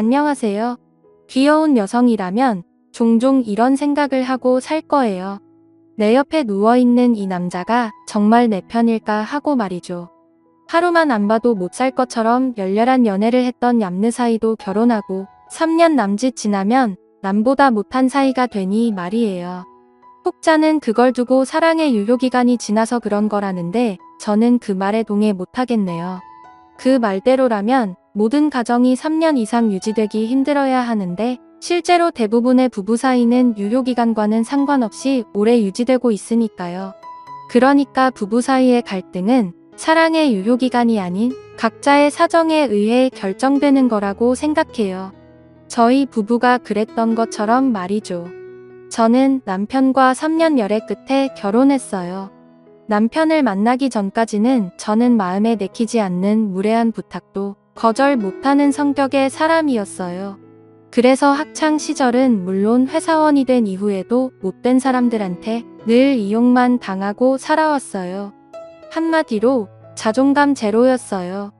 안녕하세요. 귀여운 여성이라면 종종 이런 생각을 하고 살 거예요. 내 옆에 누워있는 이 남자가 정말 내 편일까 하고 말이죠. 하루만 안 봐도 못 살 것처럼 열렬한 연애를 했던 얌느 사이도 결혼하고 3년 남짓 지나면 남보다 못한 사이가 되니 말이에요. 혹자는 그걸 두고 사랑의 유효기간이 지나서 그런 거라는데 저는 그 말에 동의 못하겠네요. 그 말대로라면 모든 가정이 3년 이상 유지되기 힘들어야 하는데 실제로 대부분의 부부 사이는 유효기간과는 상관없이 오래 유지되고 있으니까요. 그러니까 부부 사이의 갈등은 사랑의 유효기간이 아닌 각자의 사정에 의해 결정되는 거라고 생각해요. 저희 부부가 그랬던 것처럼 말이죠. 저는 남편과 3년 열애 끝에 결혼했어요. 남편을 만나기 전까지는 저는 마음에 내키지 않는 무례한 부탁도 거절 못하는 성격의 사람이었어요. 그래서 학창 시절은 물론 회사원이 된 이후에도 못된 사람들한테 늘 이용만 당하고 살아왔어요. 한마디로 자존감 제로였어요.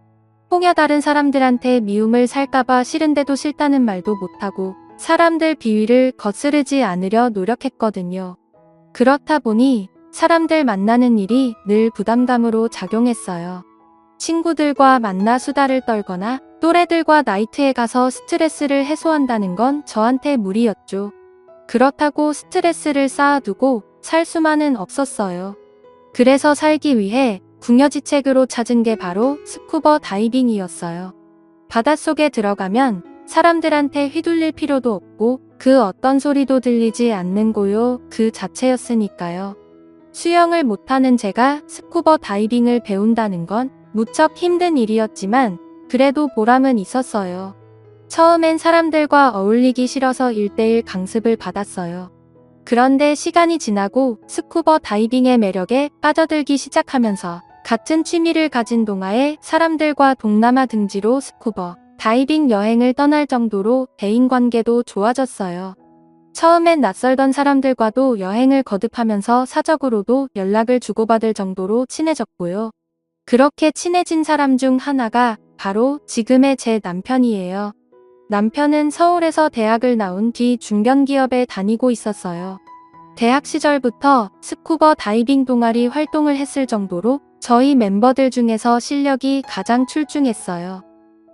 혹여 다른 사람들한테 미움을 살까봐 싫은데도 싫다는 말도 못하고 사람들 비위를 거스르지 않으려 노력했거든요. 그렇다 보니 사람들 만나는 일이 늘 부담감으로 작용했어요. 친구들과 만나 수다를 떨거나 또래들과 나이트에 가서 스트레스를 해소한다는 건 저한테 무리였죠. 그렇다고 스트레스를 쌓아두고 살 수만은 없었어요. 그래서 살기 위해 궁여지책으로 찾은 게 바로 스쿠버 다이빙이었어요. 바닷속에 들어가면 사람들한테 휘둘릴 필요도 없고 그 어떤 소리도 들리지 않는 고요 그 자체였으니까요. 수영을 못하는 제가 스쿠버 다이빙을 배운다는 건 무척 힘든 일이었지만 그래도 보람은 있었어요. 처음엔 사람들과 어울리기 싫어서 1대1 강습을 받았어요. 그런데 시간이 지나고 스쿠버 다이빙의 매력에 빠져들기 시작하면서 같은 취미를 가진 동아의 사람들과 동남아 등지로 스쿠버 다이빙 여행을 떠날 정도로 대인관계도 좋아졌어요. 처음엔 낯설던 사람들과도 여행을 거듭하면서 사적으로도 연락을 주고받을 정도로 친해졌고요. 그렇게 친해진 사람 중 하나가 바로 지금의 제 남편이에요. 남편은 서울에서 대학을 나온 뒤 중견기업에 다니고 있었어요. 대학 시절부터 스쿠버 다이빙 동아리 활동을 했을 정도로 저희 멤버들 중에서 실력이 가장 출중했어요.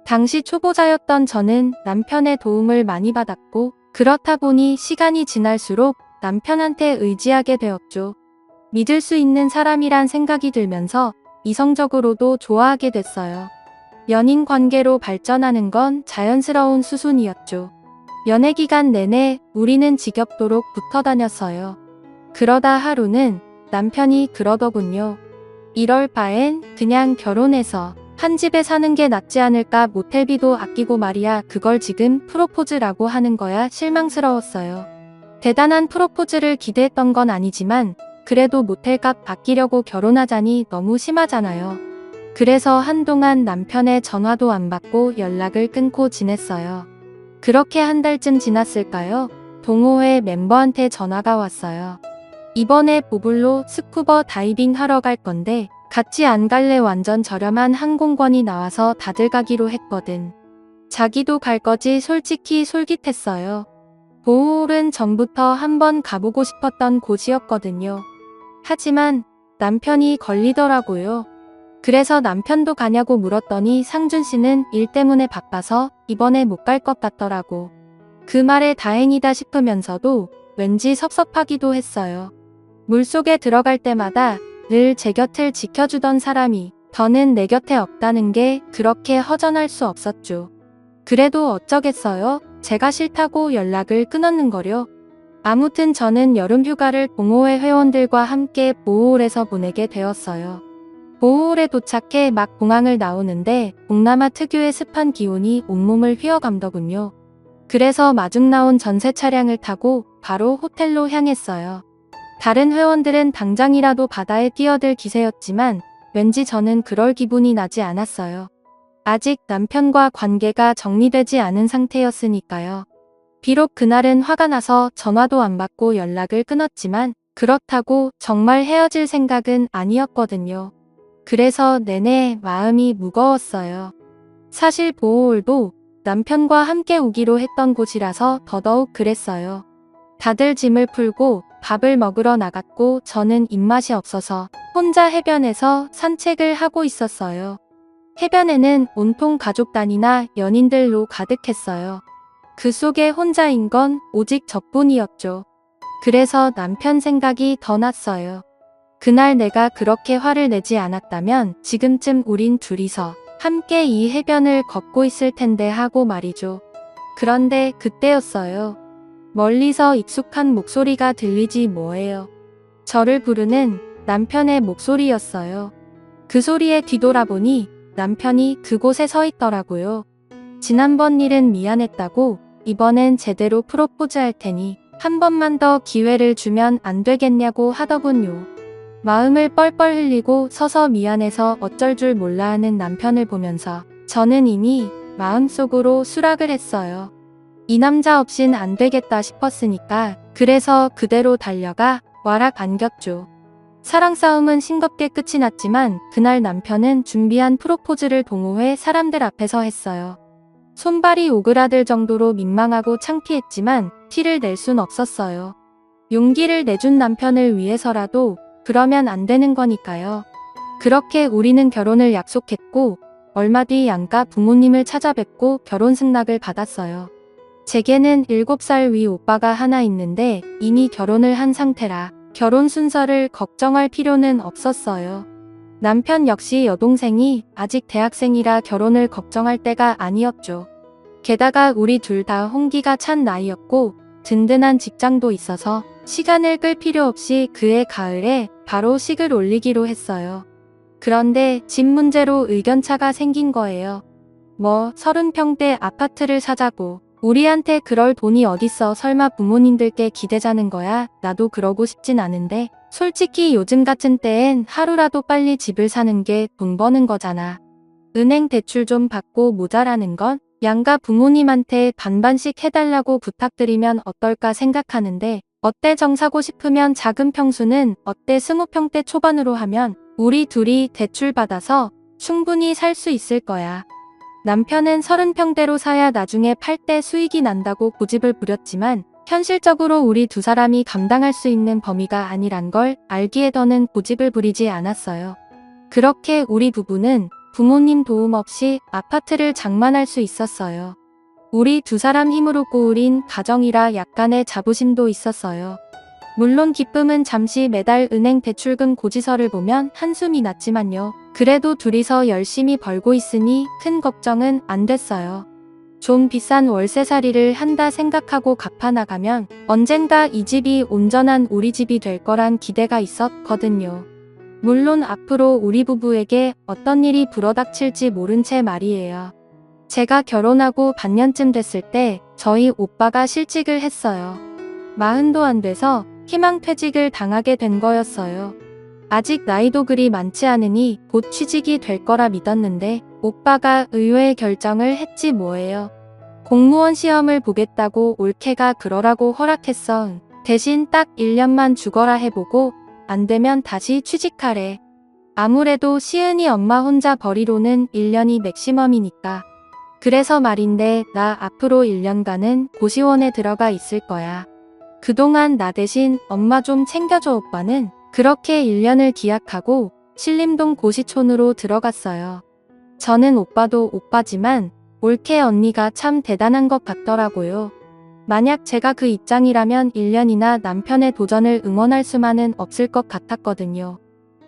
당시 초보자였던 저는 남편의 도움을 많이 받았고 그렇다 보니 시간이 지날수록 남편한테 의지하게 되었죠. 믿을 수 있는 사람이란 생각이 들면서 이성적으로도 좋아하게 됐어요. 연인 관계로 발전하는 건 자연스러운 수순이었죠. 연애 기간 내내 우리는 지겹도록 붙어 다녔어요. 그러다 하루는 남편이 그러더군요. 이럴 바엔 그냥 결혼해서 한 집에 사는 게 낫지 않을까. 모텔비도 아끼고 말이야. 그걸 지금 프로포즈라고 하는 거야. 실망스러웠어요. 대단한 프로포즈를 기대했던 건 아니지만 그래도 모텔값 아끼려고 결혼하자니 너무 심하잖아요. 그래서 한동안 남편의 전화도 안 받고 연락을 끊고 지냈어요. 그렇게 한 달쯤 지났을까요? 동호회 멤버한테 전화가 왔어요. 이번에 보블로 스쿠버 다이빙 하러 갈 건데 같이 안 갈래? 완전 저렴한 항공권이 나와서 다들 가기로 했거든. 자기도 갈 거지? 솔직히 솔깃했어요. 보홀은 전부터 한번 가보고 싶었던 곳이었거든요. 하지만 남편이 걸리더라고요. 그래서 남편도 가냐고 물었더니 상준 씨는 일 때문에 바빠서 이번에 못 갈 것 같더라고. 그 말에 다행이다 싶으면서도 왠지 섭섭하기도 했어요. 물속에 들어갈 때마다 늘 제 곁을 지켜주던 사람이 더는 내 곁에 없다는 게 그렇게 허전할 수 없었죠. 그래도 어쩌겠어요? 제가 싫다고 연락을 끊었는 거려. 아무튼 저는 여름 휴가를 동호회 회원들과 함께 보홀에서 보내게 되었어요. 보홀에 도착해 막 공항을 나오는데 동남아 특유의 습한 기온이 온몸을 휘어감더군요. 그래서 마중 나온 전세 차량을 타고 바로 호텔로 향했어요. 다른 회원들은 당장이라도 바다에 뛰어들 기세였지만 왠지 저는 그럴 기분이 나지 않았어요. 아직 남편과 관계가 정리되지 않은 상태였으니까요. 비록 그날은 화가 나서 전화도 안 받고 연락을 끊었지만 그렇다고 정말 헤어질 생각은 아니었거든요. 그래서 내내 마음이 무거웠어요. 사실 보호홀도 남편과 함께 오기로 했던 곳이라서 더더욱 그랬어요. 다들 짐을 풀고 밥을 먹으러 나갔고 저는 입맛이 없어서 혼자 해변에서 산책을 하고 있었어요. 해변에는 온통 가족 단위나 연인들로 가득했어요. 그 속에 혼자인 건 오직 저뿐이었죠. 그래서 남편 생각이 더 났어요. 그날 내가 그렇게 화를 내지 않았다면 지금쯤 우린 둘이서 함께 이 해변을 걷고 있을 텐데 하고 말이죠. 그런데 그때였어요. 멀리서 익숙한 목소리가 들리지 뭐예요. 저를 부르는 남편의 목소리였어요. 그 소리에 뒤돌아보니 남편이 그곳에 서 있더라고요. 지난번 일은 미안했다고 이번엔 제대로 프로포즈 할 테니 한 번만 더 기회를 주면 안 되겠냐고 하더군요. 마음을 뻘뻘 흘리고 서서 미안해서 어쩔 줄 몰라 하는 남편을 보면서 저는 이미 마음속으로 수락을 했어요. 이 남자 없인 안 되겠다 싶었으니까 그래서 그대로 달려가 와락 안겼죠. 사랑 싸움은 싱겁게 끝이 났지만 그날 남편은 준비한 프로포즈를 동호회 사람들 앞에서 했어요. 손발이 오그라들 정도로 민망하고 창피했지만 티를 낼 순 없었어요. 용기를 내준 남편을 위해서라도 그러면 안 되는 거니까요. 그렇게 우리는 결혼을 약속했고 얼마 뒤 양가 부모님을 찾아뵙고 결혼 승낙을 받았어요. 제게는 7살 위 오빠가 하나 있는데 이미 결혼을 한 상태라 결혼 순서를 걱정할 필요는 없었어요. 남편 역시 여동생이 아직 대학생이라 결혼을 걱정할 때가 아니었죠. 게다가 우리 둘 다 홍기가 찬 나이였고 든든한 직장도 있어서 시간을 끌 필요 없이 그해 가을에 바로 식을 올리기로 했어요. 그런데 집 문제로 의견차가 생긴 거예요. 30평대 아파트를 사자고. 우리한테 그럴 돈이 어딨어. 설마 부모님들께 기대자는 거야? 나도 그러고 싶진 않은데 솔직히 요즘 같은 때엔 하루라도 빨리 집을 사는 게 돈 버는 거잖아. 은행 대출 좀 받고 모자라는 건 양가 부모님한테 반반씩 해달라고 부탁드리면 어떨까 생각하는데 어때 정 사고 싶으면 작은 평수는 어때 20평대 초반으로 하면 우리 둘이 대출 받아서 충분히 살 수 있을 거야. 남편은 30평대로 사야 나중에 팔 때 수익이 난다고 고집을 부렸지만 현실적으로 우리 두 사람이 감당할 수 있는 범위가 아니란 걸 알기에 더는 고집을 부리지 않았어요. 그렇게 우리 부부는 부모님 도움 없이 아파트를 장만할 수 있었어요. 우리 두 사람 힘으로 꾸린 가정이라 약간의 자부심도 있었어요. 물론 기쁨은 잠시 매달 은행 대출금 고지서를 보면 한숨이 났지만요. 그래도 둘이서 열심히 벌고 있으니 큰 걱정은 안 됐어요. 좀 비싼 월세살이를 한다 생각하고 갚아나가면 언젠가 이 집이 온전한 우리 집이 될 거란 기대가 있었거든요. 물론 앞으로 우리 부부에게 어떤 일이 불어닥칠지 모른 채 말이에요. 제가 결혼하고 반년쯤 됐을 때 저희 오빠가 실직을 했어요. 40도 안 돼서 희망퇴직을 당하게 된 거였어요. 아직 나이도 그리 많지 않으니 곧 취직이 될 거라 믿었는데 오빠가 의외의 결정을 했지 뭐예요. 공무원 시험을 보겠다고 올케가 그러라고 허락했어. 대신 딱 1년만 죽어라 해보고 안 되면 다시 취직하래. 아무래도 시은이 엄마 혼자 벌이로는 1년이 맥시멈이니까. 그래서 말인데 나 앞으로 1년간은 고시원에 들어가 있을 거야. 그동안 나 대신 엄마 좀 챙겨줘. 오빠는 그렇게 1년을 기약하고 신림동 고시촌으로 들어갔어요. 저는 오빠도 오빠지만 올케 언니가 참 대단한 것 같더라고요. 만약 제가 그 입장이라면 1년이나 남편의 도전을 응원할 수만은 없을 것 같았거든요.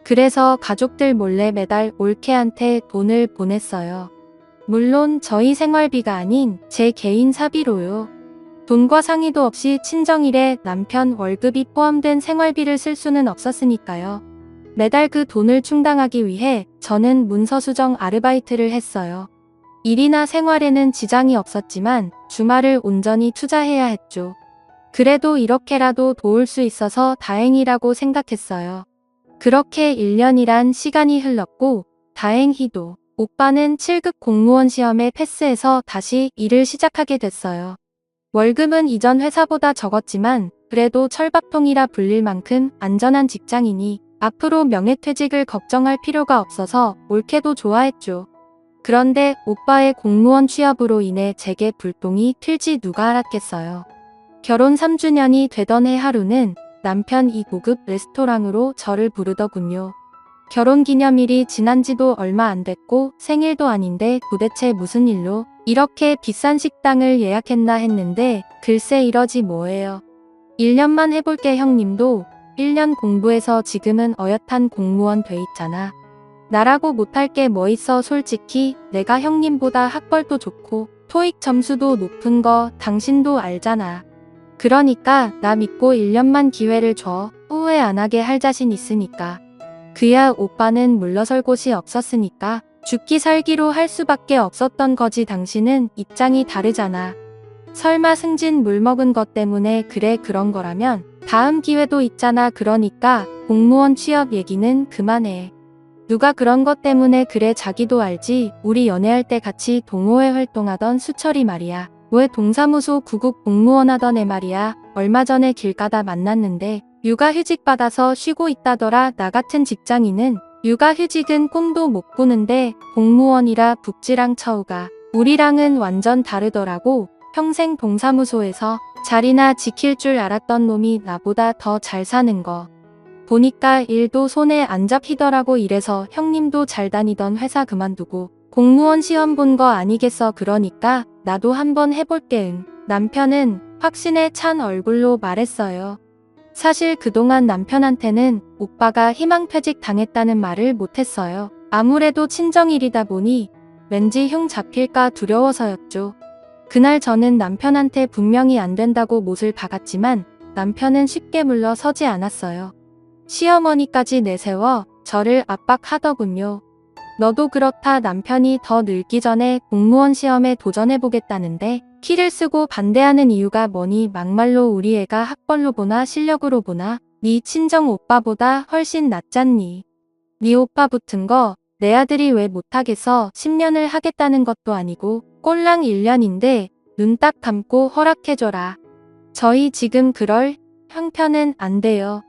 그래서 가족들 몰래 매달 올케한테 돈을 보냈어요. 물론 저희 생활비가 아닌 제 개인 사비로요. 돈과 상의도 없이 친정일에 남편 월급이 포함된 생활비를 쓸 수는 없었으니까요. 매달 그 돈을 충당하기 위해 저는 문서 수정 아르바이트를 했어요. 일이나 생활에는 지장이 없었지만 주말을 온전히 투자해야 했죠. 그래도 이렇게라도 도울 수 있어서 다행이라고 생각했어요. 그렇게 1년이란 시간이 흘렀고 다행히도 오빠는 7급 공무원 시험에 패스해서 다시 일을 시작하게 됐어요. 월급은 이전 회사보다 적었지만 그래도 철밥통이라 불릴 만큼 안전한 직장이니 앞으로 명예퇴직을 걱정할 필요가 없어서 올케도 좋아했죠. 그런데 오빠의 공무원 취업으로 인해 제게 불똥이 튈지 누가 알았겠어요. 결혼 3주년이 되던 해 하루는 남편 이 고급 레스토랑으로 저를 부르더군요. 결혼기념일이 지난 지도 얼마 안 됐고 생일도 아닌데 도대체 무슨 일로 이렇게 비싼 식당을 예약했나 했는데 글쎄 이러지 뭐예요. 1년만 해볼게 형님도 1년 공부해서 지금은 어엿한 공무원 돼 있잖아. 나라고 못할 게 뭐 있어 솔직히 내가 형님보다 학벌도 좋고 토익 점수도 높은 거 당신도 알잖아. 그러니까 나 믿고 1년만 기회를 줘. 후회 안 하게 할 자신 있으니까. 그야 오빠는 물러설 곳이 없었으니까 죽기 살기로 할 수밖에 없었던 거지. 당신은 입장이 다르잖아. 설마 승진 물 먹은 것 때문에 그래 그런 거라면 다음 기회도 있잖아. 그러니까 공무원 취업 얘기는 그만해. 누가 그런 것 때문에 그래 자기도 알지. 우리 연애할 때 같이 동호회 활동하던 수철이 말이야. 왜 동사무소 구급 공무원 하던 애 말이야. 얼마 전에 길 가다 만났는데 육아휴직 받아서 쉬고 있다더라. 나 같은 직장인은 육아휴직은 꿈도 못 꾸는데 공무원이라 복지랑 처우가 우리랑은 완전 다르더라고. 평생 동사무소에서 자리나 지킬 줄 알았던 놈이 나보다 더 잘 사는 거 보니까 일도 손에 안 잡히더라고. 이래서 형님도 잘 다니던 회사 그만두고 공무원 시험 본 거 아니겠어. 그러니까 나도 한번 해볼게. 응. 남편은 확신에 찬 얼굴로 말했어요. 사실 그동안 남편한테는 오빠가 희망퇴직 당했다는 말을 못했어요. 아무래도 친정일이다 보니 왠지 흉 잡힐까 두려워서였죠. 그날 저는 남편한테 분명히 안 된다고 못을 박았지만 남편은 쉽게 물러서지 않았어요. 시어머니까지 내세워 저를 압박하더군요. 너도 그렇다. 남편이 더 늙기 전에 공무원 시험에 도전해보겠다는데 키를 쓰고 반대하는 이유가 뭐니? 막말로 우리 애가 학벌로 보나 실력으로 보나? 네 친정 오빠보다 훨씬 낫잖니. 네 오빠 붙은 거 내 아들이 왜 못하겠어. 10년을 하겠다는 것도 아니고 꼴랑 1년인데 눈 딱 감고 허락해줘라. 저희 지금 그럴 형편은 안 돼요.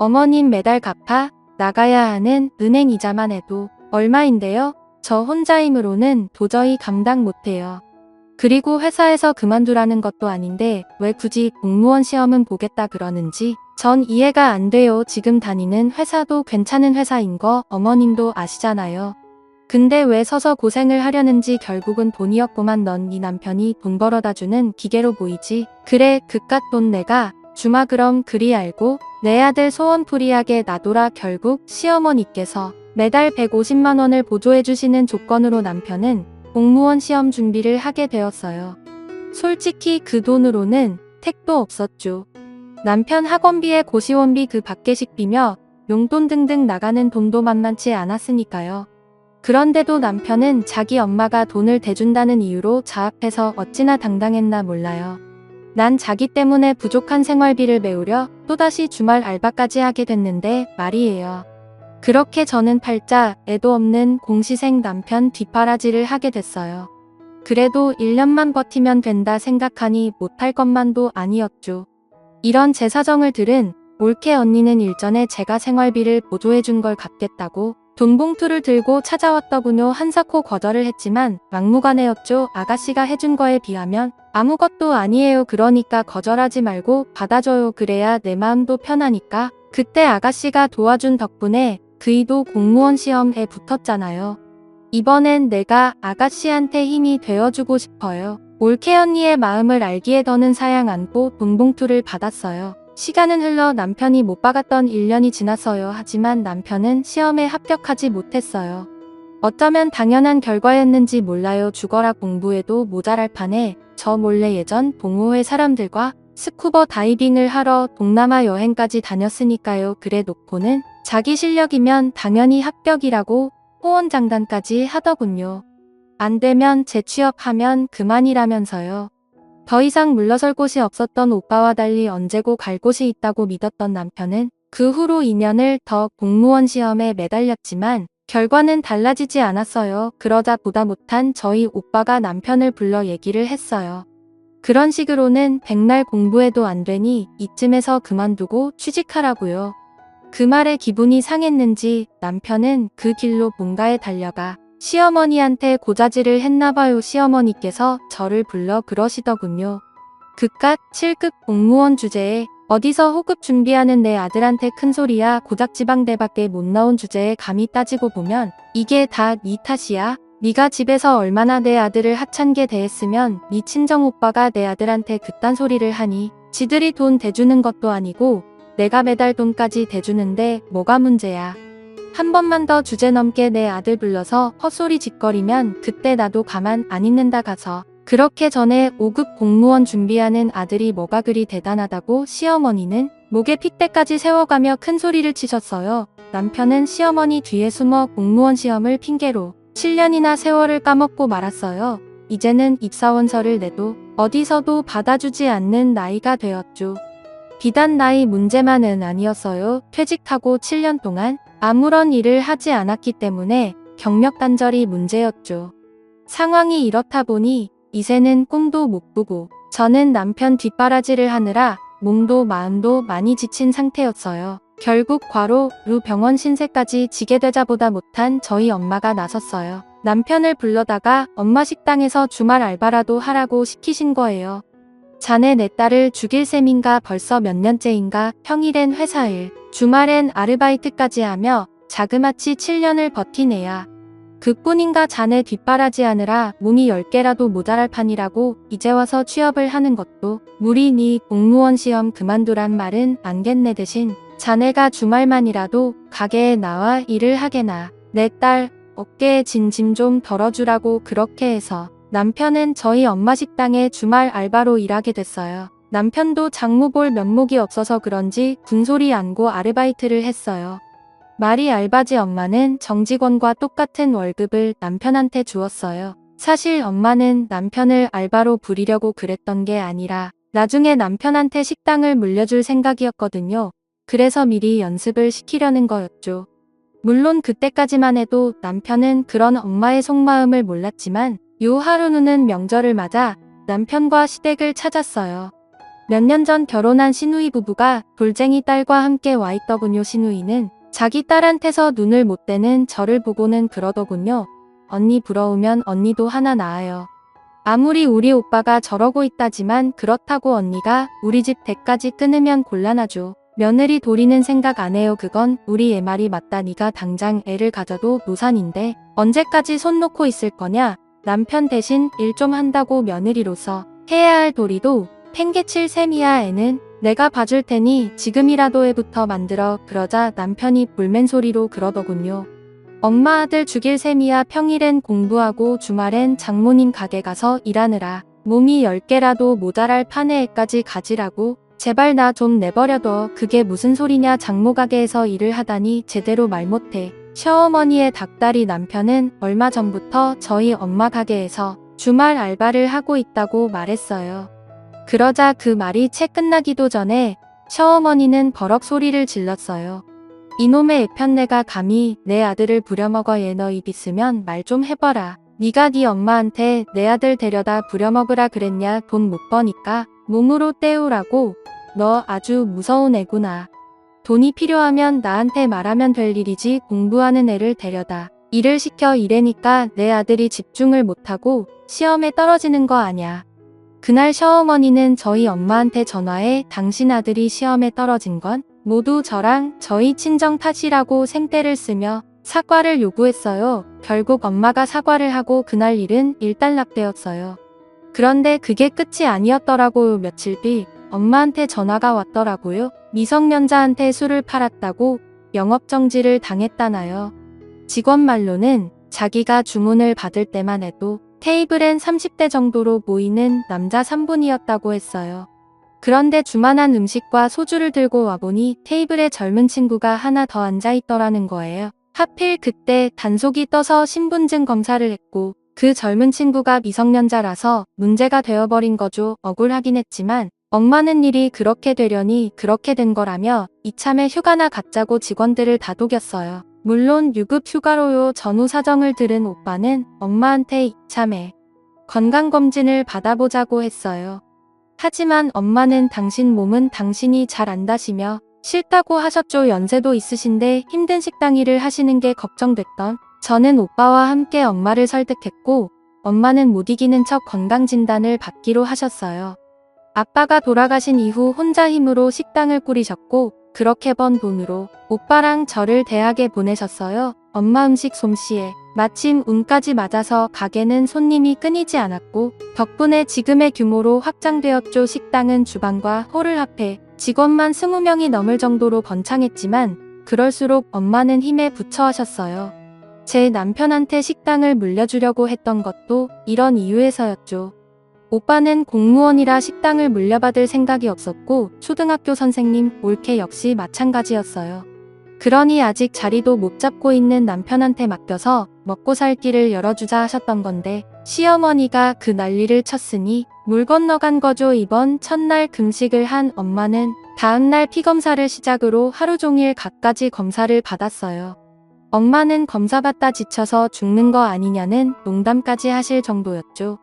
어머님 매달 갚아 나가야 하는 은행 이자만 해도 얼마인데요? 저 혼자 힘으로는 도저히 감당 못해요. 그리고 회사에서 그만두라는 것도 아닌데 왜 굳이 공무원 시험은 보겠다 그러는지 전 이해가 안 돼요. 지금 다니는 회사도 괜찮은 회사인 거 어머님도 아시잖아요. 근데 왜 서서 고생을 하려는지 결국은 돈이었구만. 넌 네 남편이 돈 벌어다 주는 기계로 보이지. 그래 그깟 돈 내가 주마. 그럼 그리 알고 내 아들 소원풀이하게 놔둬라. 결국 시어머니께서 매달 150만 원을 보조해 주시는 조건으로 남편은 공무원 시험 준비를 하게 되었어요. 솔직히 그 돈으로는 택도 없었죠. 남편 학원비에 고시원비 그 밖에 식비며 용돈 등등 나가는 돈도 만만치 않았으니까요. 그런데도 남편은 자기 엄마가 돈을 대준다는 이유로 자합해서 어찌나 당당했나 몰라요. 난 자기 때문에 부족한 생활비를 메우려 또다시 주말 알바까지 하게 됐는데 말이에요. 그렇게 저는 팔자 애도 없는 공시생 남편 뒷바라지를 하게 됐어요. 그래도 1년만 버티면 된다 생각하니 못할 것만도 아니었죠. 이런 제 사정을 들은 올케 언니는 일전에 제가 생활비를 보조해준 걸 갚겠다고 돈 봉투를 들고 찾아왔더군요. 한사코 거절을 했지만 막무가내였죠. 아가씨가 해준 거에 비하면 아무것도 아니에요. 그러니까 거절하지 말고 받아줘요. 그래야 내 마음도 편하니까. 그때 아가씨가 도와준 덕분에 그이도 공무원 시험에 붙었잖아요. 이번엔 내가 아가씨한테 힘이 되어주고 싶어요. 올케 언니의 마음을 알기에 더는 사양 안고 돈 봉투를 받았어요. 시간은 흘러 남편이 못 박았던 1년이 지났어요. 하지만 남편은 시험에 합격하지 못했어요. 어쩌면 당연한 결과였는지 몰라요. 죽어라 공부해도 모자랄 판에 저 몰래 예전 동호회 사람들과 스쿠버 다이빙을 하러 동남아 여행까지 다녔으니까요. 그래 놓고는 자기 실력이면 당연히 합격이라고 호언장담까지 하더군요. 안 되면 재취업하면 그만이라면서요. 더 이상 물러설 곳이 없었던 오빠와 달리 언제고 갈 곳이 있다고 믿었던 남편은 그 후로 2년을 더 공무원 시험에 매달렸지만 결과는 달라지지 않았어요. 그러자 보다 못한 저희 오빠가 남편을 불러 얘기를 했어요. 그런 식으로는 백날 공부해도 안 되니 이쯤에서 그만두고 취직하라고요. 그 말에 기분이 상했는지 남편은 그 길로 본가에 달려가 시어머니한테 고자질을 했나봐요. 시어머니께서 저를 불러 그러시더군요. 그깟 7급 공무원 주제에 어디서 호급 준비하는 내 아들한테 큰소리야. 고작 지방대밖에 못 나온 주제에 감히 따지고 보면 이게 다 네 탓이야. 네가 집에서 얼마나 내 아들을 하찮게 대했으면 네 친정오빠가 내 아들한테 그딴 소리를 하니. 지들이 돈 대주는 것도 아니고 내가 매달 돈까지 대주는데 뭐가 문제야. 한 번만 더 주제 넘게 내 아들 불러서 헛소리 짓거리면 그때 나도 가만 안 있는다 가서. 그렇게 전에 5급 공무원 준비하는 아들이 뭐가 그리 대단하다고. 시어머니는 목에 핏대까지 세워가며 큰 소리를 치셨어요. 남편은 시어머니 뒤에 숨어 공무원 시험을 핑계로 7년이나 세월을 까먹고 말았어요. 이제는 입사원서를 내도 어디서도 받아주지 않는 나이가 되었죠. 비단 나이 문제만은 아니었어요. 퇴직하고 7년 동안 아무런 일을 하지 않았기 때문에 경력 단절이 문제였죠. 상황이 이렇다 보니 이제는 꿈도 못 꾸고 저는 남편 뒷바라지를 하느라 몸도 마음도 많이 지친 상태였어요. 결국 과로로 병원 신세까지 지게 되자보다 못한 저희 엄마가 나섰어요. 남편을 불러다가 엄마 식당에서 주말 알바라도 하라고 시키신 거예요. 자네 내 딸을 죽일 셈인가. 벌써 몇 년째인가. 평일엔 회사일, 주말엔 아르바이트까지 하며 자그마치 7년을 버티네야. 그뿐인가. 자네 뒷바라지 하느라 몸이 10개라도 모자랄 판이라고. 이제 와서 취업을 하는 것도 무리니. 공무원 시험 그만두란 말은 안겠네. 대신 자네가 주말만이라도 가게에 나와 일을 하게나. 내 딸 어깨에 진 짐 좀 덜어주라고. 그렇게 해서 남편은 저희 엄마 식당에 주말 알바로 일하게 됐어요. 남편도 장모 볼 면목이 없어서 그런지 군소리 안고 아르바이트를 했어요. 말이 알바지 엄마는 정직원과 똑같은 월급을 남편한테 주었어요. 사실 엄마는 남편을 알바로 부리려고 그랬던 게 아니라 나중에 남편한테 식당을 물려줄 생각이었거든요. 그래서 미리 연습을 시키려는 거였죠. 물론 그때까지만 해도 남편은 그런 엄마의 속마음을 몰랐지만 요 하루는 명절을 맞아 남편과 시댁을 찾았어요. 몇 년 전 결혼한 시누이 부부가 돌쟁이 딸과 함께 와 있더군요. 시누이는 자기 딸한테서 눈을 못 떼는 저를 보고는 그러더군요. 언니 부러우면 언니도 하나 낳아요. 아무리 우리 오빠가 저러고 있다지만 그렇다고 언니가 우리 집 대까지 끊으면 곤란하죠. 며느리 도리는 생각 안 해요. 그건 우리 애 말이 맞다. 네가 당장 애를 가져도 노산인데 언제까지 손 놓고 있을 거냐. 남편 대신 일 좀 한다고 며느리로서 해야 할 도리도 팽개칠 셈이야. 애는 내가 봐줄 테니 지금이라도 애부터 만들어. 그러자 남편이 불맨소리로 그러더군요. 엄마 아들 죽일 셈이야. 평일엔 공부하고 주말엔 장모님 가게 가서 일하느라 몸이 10개라도 모자랄 판에 애까지 가지라고. 제발 나 좀 내버려둬. 그게 무슨 소리냐. 장모 가게에서 일을 하다니 제대로 말 못해. 시어머니의 닭다리. 남편은 얼마 전부터 저희 엄마 가게에서 주말 알바를 하고 있다고 말했어요. 그러자 그 말이 채 끝나기도 전에 시어머니는 버럭 소리를 질렀어요. 이놈의 애편내가 감히 내 아들을 부려먹어. 얘 너 입 있으면 말 좀 해봐라. 네가 네 엄마한테 내 아들 데려다 부려먹으라 그랬냐. 돈 못 버니까 몸으로 때우라고. 너 아주 무서운 애구나. 돈이 필요하면 나한테 말하면 될 일이지. 공부하는 애를 데려다 일을 시켜 이래니까 내 아들이 집중을 못하고 시험에 떨어지는 거 아냐. 그날 시어머니는 저희 엄마한테 전화해 당신 아들이 시험에 떨어진 건 모두 저랑 저희 친정 탓이라고 생떼를 쓰며 사과를 요구했어요. 결국 엄마가 사과를 하고 그날 일은 일단락되었어요. 그런데 그게 끝이 아니었더라고요. 며칠 뒤 엄마한테 전화가 왔더라고요. 미성년자한테 술을 팔았다고 영업정지를 당했다나요. 직원 말로는 자기가 주문을 받을 때만 해도 테이블엔 30대 정도로 모이는 남자 3분이었다고 했어요. 그런데 주만한 음식과 소주를 들고 와보니 테이블에 젊은 친구가 하나 더 앉아있더라는 거예요. 하필 그때 단속이 떠서 신분증 검사를 했고 그 젊은 친구가 미성년자라서 문제가 되어버린 거죠. 억울하긴 했지만 엄마는 일이 그렇게 되려니 그렇게 된 거라며 이참에 휴가나 갖자고 직원들을 다독였어요. 물론 유급 휴가로요. 전후 사정을 들은 오빠는 엄마한테 이참에 건강검진을 받아보자고 했어요. 하지만 엄마는 당신 몸은 당신이 잘 안다시며 싫다고 하셨죠. 연세도 있으신데 힘든 식당 일을 하시는 게 걱정됐던 저는 오빠와 함께 엄마를 설득했고 엄마는 못 이기는 척 건강진단을 받기로 하셨어요. 아빠가 돌아가신 이후 혼자 힘으로 식당을 꾸리셨고 그렇게 번 돈으로 오빠랑 저를 대학에 보내셨어요. 엄마 음식 솜씨에 마침 운까지 맞아서 가게는 손님이 끊이지 않았고 덕분에 지금의 규모로 확장되었죠. 식당은 주방과 홀을 합해 직원만 20명이 넘을 정도로 번창했지만 그럴수록 엄마는 힘에 부처하셨어요. 제 남편한테 식당을 물려주려고 했던 것도 이런 이유에서였죠. 오빠는 공무원이라 식당을 물려받을 생각이 없었고 초등학교 선생님 올케 역시 마찬가지였어요. 그러니 아직 자리도 못 잡고 있는 남편한테 맡겨서 먹고 살 길을 열어주자 하셨던 건데 시어머니가 그 난리를 쳤으니 물 건너간 거죠. 이번 첫날 금식을 한 엄마는 다음날 피검사를 시작으로 하루 종일 갖가지 검사를 받았어요. 엄마는 검사받다 지쳐서 죽는 거 아니냐는 농담까지 하실 정도였죠.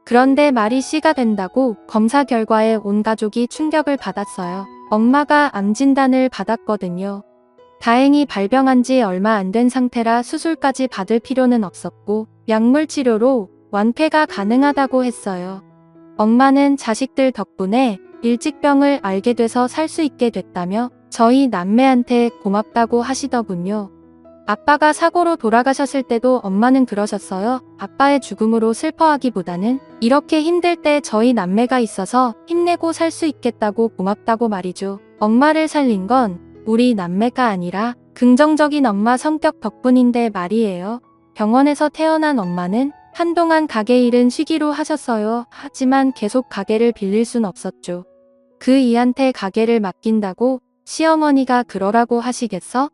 그런데 말이 씨가 된다고 검사 결과에 온 가족이 충격을 받았어요. 엄마가 암 진단을 받았거든요. 다행히 발병한 지 얼마 안 된 상태라 수술까지 받을 필요는 없었고 약물 치료로 완쾌가 가능하다고 했어요. 엄마는 자식들 덕분에 일찍 병을 알게 돼서 살 수 있게 됐다며 저희 남매한테 고맙다고 하시더군요. 아빠가 사고로 돌아가셨을 때도 엄마는 그러셨어요. 아빠의 죽음으로 슬퍼하기보다는 이렇게 힘들 때 저희 남매가 있어서 힘내고 살 수 있겠다고 고맙다고 말이죠. 엄마를 살린 건 우리 남매가 아니라 긍정적인 엄마 성격 덕분인데 말이에요. 병원에서 태어난 엄마는 한동안 가게 일은 쉬기로 하셨어요. 하지만 계속 가게를 빌릴 순 없었죠. 그 이한테 가게를 맡긴다고 시어머니가 그러라고 하시겠어?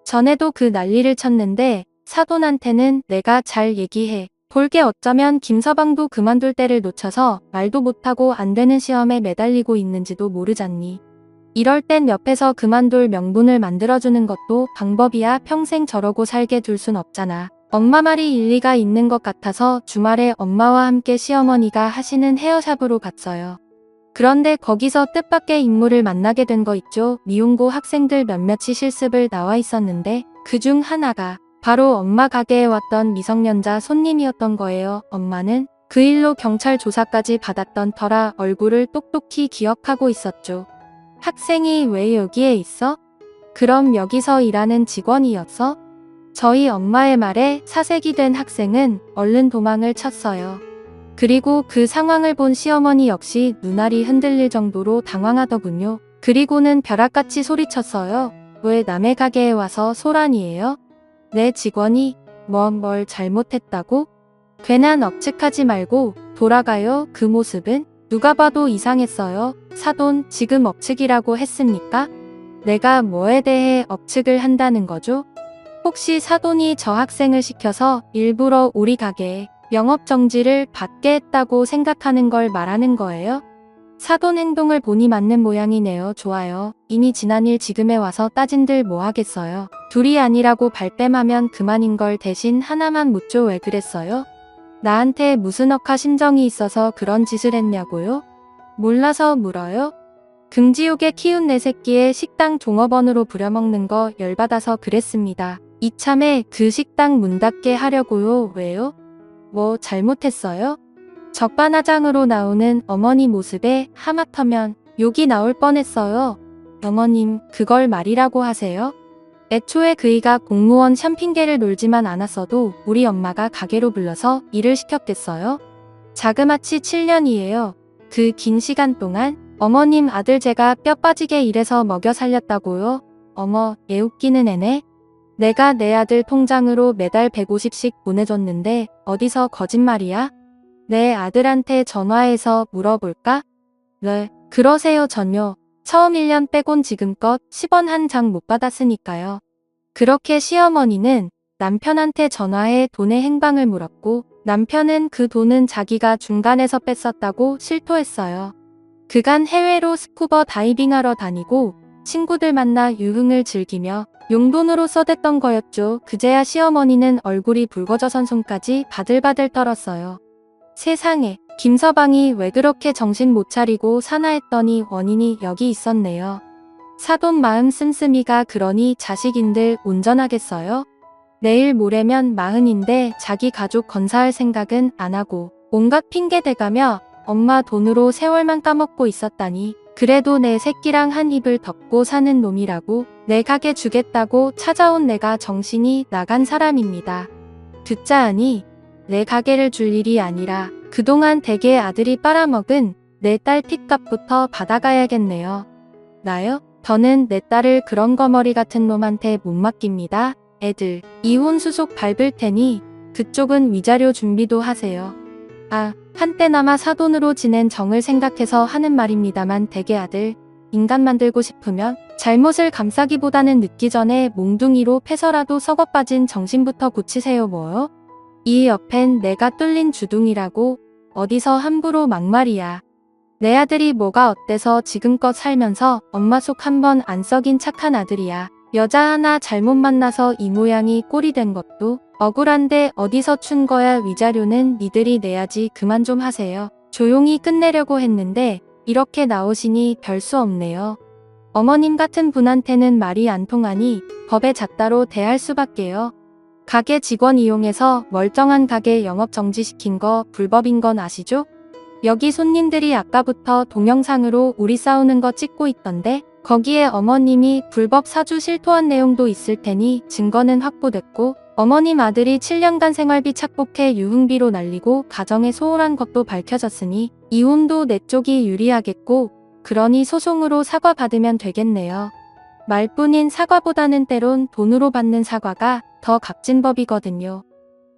전에도 그 난리를 쳤는데 사돈한테는 내가 잘 얘기해. 볼게 어쩌면 김서방도 그만둘 때를 놓쳐서 말도 못하고 안 되는 시험에 매달리고 있는지도 모르잖니. 이럴 땐 옆에서 그만둘 명분을 만들어주는 것도 방법이야. 평생 저러고 살게 둘 순 없잖아. 엄마 말이 일리가 있는 것 같아서 주말에 엄마와 함께 시어머니가 하시는 헤어샵으로 갔어요. 그런데 거기서 뜻밖의 인물을 만나게 된 거 있죠. 미용고 학생들 몇몇이 실습을 나와 있었는데 그중 하나가 바로 엄마 가게에 왔던 미성년자 손님이었던 거예요. 엄마는 그 일로 경찰 조사까지 받았던 터라 얼굴을 똑똑히 기억하고 있었죠. 학생이 왜 여기에 있어? 그럼 여기서 일하는 직원이었어? 저희 엄마의 말에 사색이 된 학생은 얼른 도망을 쳤어요. 그리고 그 상황을 본 시어머니 역시 눈알이 흔들릴 정도로 당황하더군요. 그리고는 벼락같이 소리쳤어요. 왜 남의 가게에 와서 소란이에요? 내 직원이 뭘 잘못했다고? 괜한 억측하지 말고 돌아가요. 그 모습은 누가 봐도 이상했어요. 사돈, 지금 억측이라고 했습니까? 내가 뭐에 대해 억측을 한다는 거죠? 혹시 사돈이 저 학생을 시켜서 일부러 우리 가게에 영업정지를 받게 했다고 생각하는 걸 말하는 거예요? 사돈 행동을 보니 맞는 모양이네요. 좋아요. 이미 지난 일 지금에 와서 따진들 뭐 하겠어요. 둘이 아니라고 발뺌하면 그만인 걸 대신 하나만 묻죠. 왜 그랬어요? 나한테 무슨 억하 심정이 있어서 그런 짓을 했냐고요? 몰라서 물어요? 금지옥에 키운 내 새끼의 식당 종업원으로 부려먹는 거 열받아서 그랬습니다. 이참에 그 식당 문 닫게 하려고요. 왜요? 뭐 잘못했어요? 적반하장으로 나오는 어머니 모습에 하마터면 욕이 나올 뻔했어요. 어머님, 그걸 말이라고 하세요? 애초에 그이가 공무원 샴 핑계를 놀지만 않았어도 우리 엄마가 가게로 불러서 일을 시켰겠어요? 자그마치 7년이에요. 그 긴 시간 동안 어머님 아들 제가 뼈 빠지게 일해서 먹여 살렸다고요? 어머, 얘 웃기는 애네. 내가 내 아들 통장으로 매달 150씩 보내줬는데 어디서 거짓말이야? 내 아들한테 전화해서 물어볼까? 네, 그러세요. 전요. 처음 1년 빼곤 지금껏 10원 한 장 못 받았으니까요. 그렇게 시어머니는 남편한테 전화해 돈의 행방을 물었고 남편은 그 돈은 자기가 중간에서 뺐었다고 실토했어요. 그간 해외로 스쿠버 다이빙하러 다니고 친구들 만나 유흥을 즐기며 용돈으로 써댔던 거였죠. 그제야 시어머니는 얼굴이 붉어져선 손까지 바들바들 떨었어요. 세상에, 김서방이 왜 그렇게 정신 못 차리고 사나 했더니 원인이 여기 있었네요. 사돈 마음 씀씀이가 그러니 자식인들 온전하겠어요? 내일 모레면 40인데 자기 가족 건사할 생각은 안 하고 온갖 핑계 대가며 엄마 돈으로 세월만 까먹고 있었다니. 그래도 내 새끼랑 한 입을 덮고 사는 놈이라고 내 가게 주겠다고 찾아온 내가 정신이 나간 사람입니다. 듣자 하니 내 가게를 줄 일이 아니라 그동안 댁의 아들이 빨아먹은 내 딸 핏값부터 받아가야겠네요. 나요? 저는 내 딸을 그런 거머리 같은 놈한테 못 맡깁니다. 애들 이혼 수속 밟을 테니 그쪽은 위자료 준비도 하세요. 아, 한때나마 사돈으로 지낸 정을 생각해서 하는 말입니다만 댁의 아들 인간 만들고 싶으면 잘못을 감싸기보다는 늦기 전에 몽둥이로 패서라도 썩어 빠진 정신부터 고치세요. 뭐요? 이 옆엔 내가 뚫린 주둥이라고 어디서 함부로 막말이야. 내 아들이 뭐가 어때서 지금껏 살면서 엄마 속 한 번 안 썩인 착한 아들이야. 여자 하나 잘못 만나서 이 모양이 꼴이 된 것도 억울한데 어디서 춘 거야. 위자료는 니들이 내야지. 그만 좀 하세요. 조용히 끝내려고 했는데 이렇게 나오시니 별 수 없네요. 어머님 같은 분한테는 말이 안 통하니 법에 잣다로 대할 수밖에요. 가게 직원 이용해서 멀쩡한 가게 영업 정지시킨 거 불법인 건 아시죠? 여기 손님들이 아까부터 동영상으로 우리 싸우는 거 찍고 있던데 거기에 어머님이 불법 사주 실토한 내용도 있을 테니 증거는 확보됐고 어머님 아들이 7년간 생활비 착복해 유흥비로 날리고 가정에 소홀한 것도 밝혀졌으니 이혼도 내 쪽이 유리하겠고 그러니 소송으로 사과받으면 되겠네요. 말뿐인 사과보다는 때론 돈으로 받는 사과가 더 값진 법이거든요.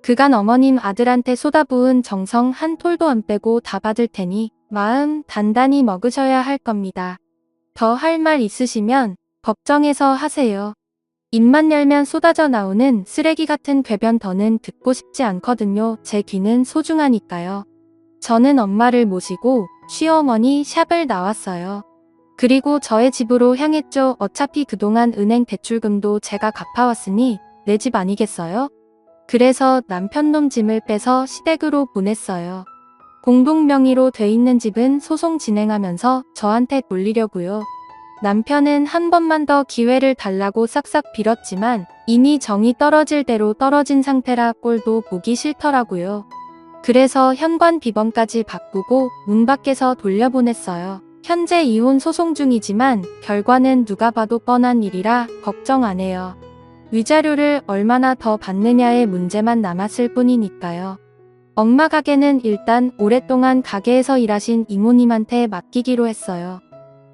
그간 어머님 아들한테 쏟아부은 정성 한 톨도 안 빼고 다 받을 테니 마음 단단히 먹으셔야 할 겁니다. 더 할 말 있으시면 법정에서 하세요. 입만 열면 쏟아져 나오는 쓰레기 같은 궤변 더는 듣고 싶지 않거든요. 제 귀는 소중하니까요. 저는 엄마를 모시고 시어머니 샵을 나왔어요. 그리고 저의 집으로 향했죠. 어차피 그동안 은행 대출금도 제가 갚아왔으니 내 집 아니겠어요? 그래서 남편 놈 짐을 빼서 시댁으로 보냈어요. 공동 명의로 돼 있는 집은 소송 진행하면서 저한테 돌리려고요. 남편은 한 번만 더 기회를 달라고 싹싹 빌었지만 이미 정이 떨어질 대로 떨어진 상태라 꼴도 보기 싫더라고요. 그래서 현관 비번까지 바꾸고 문 밖에서 돌려보냈어요. 현재 이혼 소송 중이지만 결과는 누가 봐도 뻔한 일이라 걱정 안 해요. 위자료를 얼마나 더 받느냐의 문제만 남았을 뿐이니까요. 엄마 가게는 일단 오랫동안 가게에서 일하신 이모님한테 맡기기로 했어요.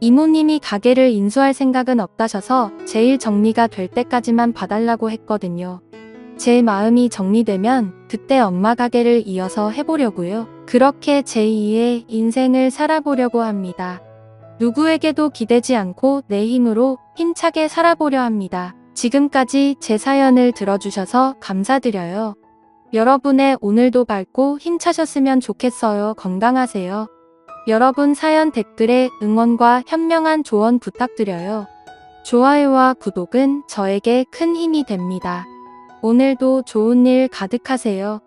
이모님이 가게를 인수할 생각은 없다셔서 제일 정리가 될 때까지만 봐달라고 했거든요. 제 마음이 정리되면 그때 엄마 가게를 이어서 해보려고요. 그렇게 제2의 인생을 살아보려고 합니다. 누구에게도 기대지 않고 내 힘으로 힘차게 살아보려 합니다. 지금까지 제 사연을 들어주셔서 감사드려요. 여러분의 오늘도 밝고 힘차셨으면 좋겠어요. 건강하세요. 여러분 사연 댓글에 응원과 현명한 조언 부탁드려요. 좋아요와 구독은 저에게 큰 힘이 됩니다. 오늘도 좋은 일 가득하세요.